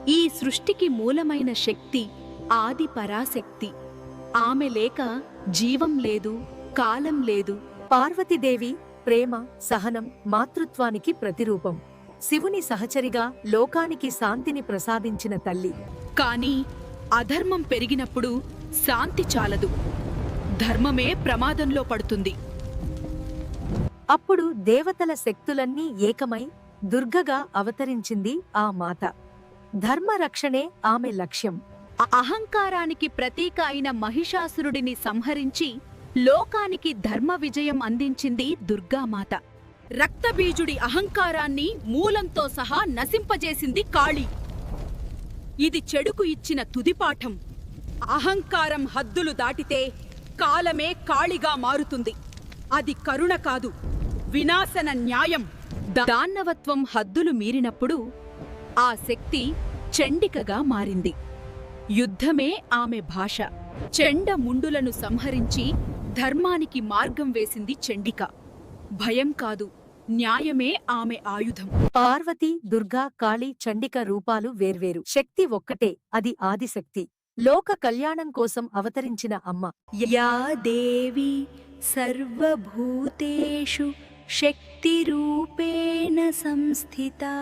ఈ సృష్టికి మూలమైన శక్తి ఆది పరాశక్తి. ఆమె లేక జీవం లేదు, కాలం లేదు. పార్వతీదేవి ప్రేమ, సహనం, మాతృత్వానికి ప్రతిరూపం. శివుని సహచరిగా లోకానికి శాంతిని ప్రసాదించిన తల్లి. కాని అధర్మం పెరిగినప్పుడు శాంతి చాలదు, ధర్మమే ప్రమాదంలో పడుతుంది. అప్పుడు దేవతల శక్తులన్నీ ఏకమై దుర్గగా అవతరించింది ఆ మాత. ధర్మరక్షణే ఆమె లక్ష్యం. అహంకారానికి ప్రతీక అయిన మహిషాసురుడిని సంహరించి లోకానికి ధర్మ విజయం అందించింది దుర్గామాత. రక్తబీజుడి అహంకారాన్ని మూలంతో సహా నశింపజేసింది కాళీ. ఇది చెడుకు ఇచ్చిన తుదిపాఠం. అహంకారం హద్దులు దాటితే కాలమే కాళిగా మారుతుంది. అది కరుణ కాదు, వినాశన న్యాయం. దానవత్వం హద్దులు మీరినప్పుడు ఆ శక్తి చండికగా మారింది. యుద్ధమే ఆమె భాష. చెండ ముండులను సంహరించి ధర్మానికి మార్గం వేసింది చండిక. భయం కాదు, న్యాయమే ఆమె ఆయుధం. పార్వతి, దుర్గా, కాళీ, చండిక రూపాలు వేర్వేరు, శక్తి ఒక్కటే, అది ఆదిశక్తి. లోక కళ్యాణం కోసం అవతరించిన అమ్మ. యా దేవి సర్వభూతేషు శక్తిరూపేణ సంస్థితా